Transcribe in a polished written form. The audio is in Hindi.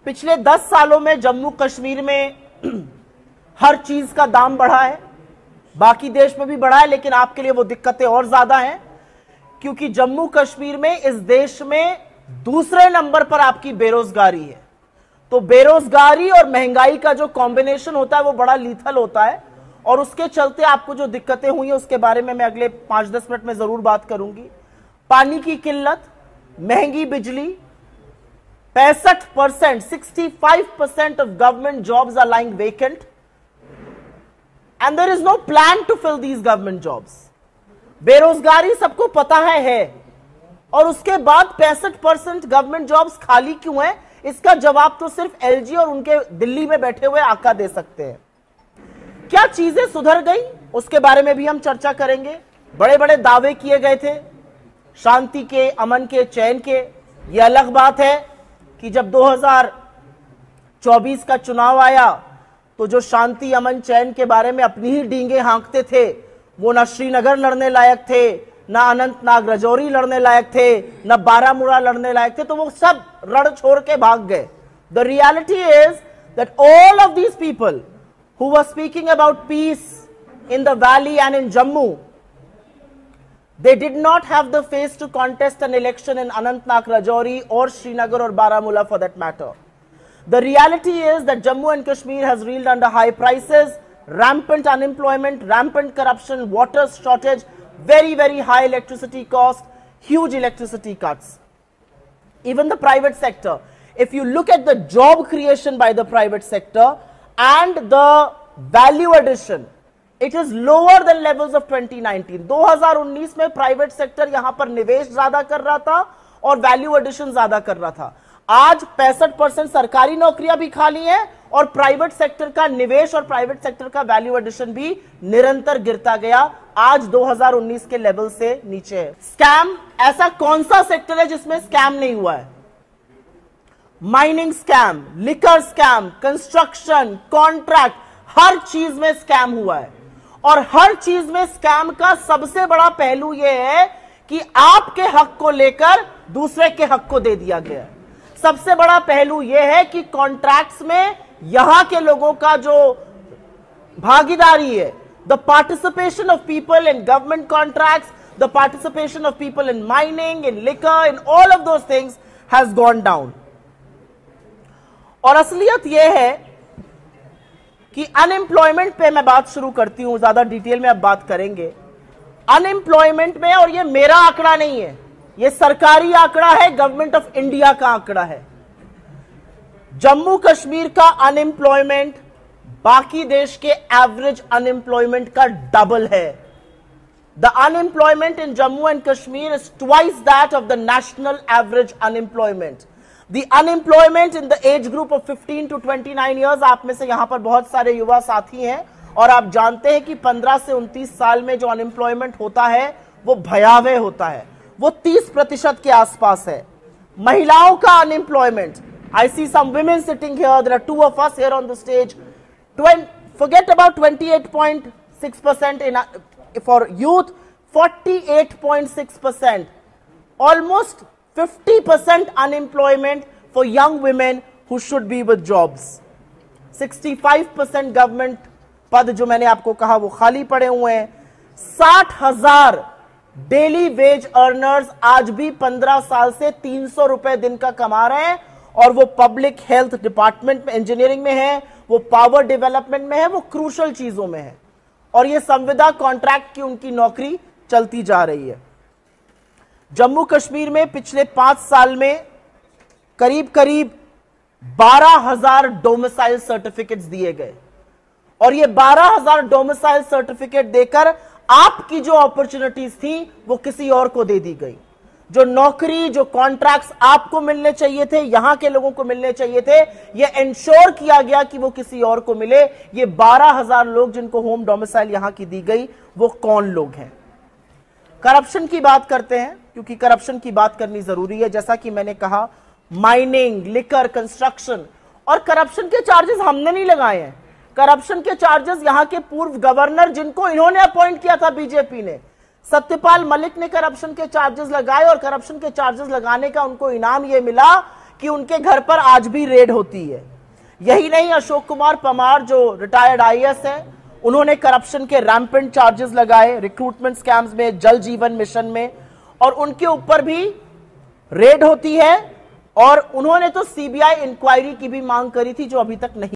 पिछले 10 सालों में जम्मू कश्मीर में हर चीज का दाम बढ़ा है, बाकी देश में भी बढ़ा है, लेकिन आपके लिए वो दिक्कतें और ज्यादा हैं क्योंकि जम्मू कश्मीर में इस देश में दूसरे नंबर पर आपकी बेरोजगारी है। तो बेरोजगारी और महंगाई का जो कॉम्बिनेशन होता है वो बड़ा लीथल होता है और उसके चलते आपको जो दिक्कतें हुई है उसके बारे में मैं अगले 5-10 मिनट में जरूर बात करूंगी। पानी की किल्लत, महंगी बिजली, 65%, 65% of government jobs are lying vacant and there is no plan to fill these government jobs. बेरोजगारी सबको पता है और उसके बाद 65% गवर्नमेंट जॉब्स खाली क्यों है, इसका जवाब तो सिर्फ एलजी और उनके दिल्ली में बैठे हुए आका दे सकते हैं। क्या चीजें सुधर गई उसके बारे में भी हम चर्चा करेंगे। बड़े बड़े दावे किए गए थे शांति के, अमन के, चैन के। यह अलग बात है कि जब 2024 का चुनाव आया तो जो शांति, अमन, चैन के बारे में अपनी ही डींगे हाँकते थे वो ना श्रीनगर लड़ने लायक थे, ना अनंतनाग राजौरी लड़ने लायक थे, ना बारामूला लड़ने लायक थे, तो वो सब रण छोड़ के भाग गए। The reality is that all of these people who were speaking about peace in the valley and in Jammu, they did not have the face to contest an election in Anantnag, Rajouri or Srinagar or Baramulla for that matter. The reality is that Jammu and Kashmir has reeled under high prices, rampant unemployment, rampant corruption, water shortage, very, very high electricity cost, huge electricity cuts. Even the private sector, if you look at the job creation by the private sector and the value addition, it is lower than levels of 2019. 2019 में प्राइवेट सेक्टर यहां पर निवेश ज्यादा कर रहा था और वैल्यू एडिशन ज्यादा कर रहा था। आज 65% सरकारी नौकरियां भी खाली हैं और प्राइवेट सेक्टर का निवेश और प्राइवेट सेक्टर का वैल्यू एडिशन भी निरंतर गिरता गया, आज 2019 के लेवल से नीचे है। स्कैम, ऐसा कौन सा सेक्टर है जिसमें स्कैम नहीं हुआ है? Mining scam, liquor scam, construction, contract, हर चीज में स्कैम हुआ है। और हर चीज में स्कैम का सबसे बड़ा पहलू यह है कि आपके हक को लेकर दूसरे के हक को दे दिया गया है। सबसे बड़ा पहलू यह है कि कॉन्ट्रैक्ट्स में यहां के लोगों का जो भागीदारी है, the participation of people in government contracts, the participation of people in mining, in liquor, in all of those things has gone down. और असलियत यह है कि अनएम्प्लॉयमेंट पे मैं बात शुरू करती हूं, ज्यादा डिटेल में अब बात करेंगे। अनएम्प्लॉयमेंट में, और ये मेरा आंकड़ा नहीं है, ये सरकारी आंकड़ा है, गवर्नमेंट ऑफ इंडिया का आंकड़ा है। जम्मू कश्मीर का अनएम्प्लॉयमेंट बाकी देश के एवरेज अनएम्प्लॉयमेंट का डबल है। The unemployment in Jammu and Kashmir is twice that of the national average unemployment. The unemployment in the age group of 15 to 29 years, आप में से यहां पर बहुत सारे युवा साथी हैं और आप जानते हैं कि 15 से 29 साल में जो अनएम्प्लॉयमेंट होता है वो भयावह होता है, वो 30% के आसपास है। महिलाओं का unemployment, I see some women sitting here, there are 2 of us here on the stage, forget about 28.6% for youth, 48.6%, almost 50% unemployment for young women who should be with jobs. 65% government पद जो मैंने आपको कहा वो खाली पड़े हुए हैं। 60,000 डेली वेज अर्नर्स आज भी 15 साल से 300 रुपए दिन का कमा रहे हैं और वो पब्लिक हेल्थ डिपार्टमेंट में, इंजीनियरिंग में है, वो पावर डेवलपमेंट में है, वो क्रूशल चीजों में है और ये संविदा कॉन्ट्रैक्ट की उनकी नौकरी चलती जा रही है। जम्मू कश्मीर में पिछले 5 साल में करीब करीब 12,000 डोमिसाइल सर्टिफिकेट्स दिए गए और ये 12,000 डोमिसाइल सर्टिफिकेट देकर आपकी जो अपॉर्चुनिटीज थी वो किसी और को दे दी गई। जो नौकरी, जो कॉन्ट्रैक्ट्स आपको मिलने चाहिए थे, यहां के लोगों को मिलने चाहिए थे, ये इंश्योर किया गया कि वो किसी और को मिले। ये 12,000 लोग जिनको होम डोमिसाइल यहां की दी गई, वो कौन लोग हैं? करप्शन की बात करते हैं क्योंकि करप्शन की बात करनी जरूरी है। जैसा कि मैंने कहा, माइनिंग, लिकर, कंस्ट्रक्शन, और करप्शन के चार्जेस हमने नहीं लगाए हैं। करप्शन के चार्जेस यहां के पूर्व गवर्नर, जिनको इन्होंने अपॉइंट किया था बीजेपी ने, सत्यपाल मलिक ने करप्शन के चार्जेस लगाए और करप्शन के चार्जेस लगाने का उनको इनाम यह मिला कि उनके घर पर आज भी रेड होती है। यही नहीं, अशोक कुमार परमार जो रिटायर्ड आईएएस है, उन्होंने करप्शन के रैम्पेंट चार्जेस लगाए रिक्रूटमेंट स्कैम्स में, जल जीवन मिशन में, और उनके ऊपर भी रेड होती है। और उन्होंने तो सीबीआई इंक्वायरी की भी मांग करी थी, जो अभी तक नहीं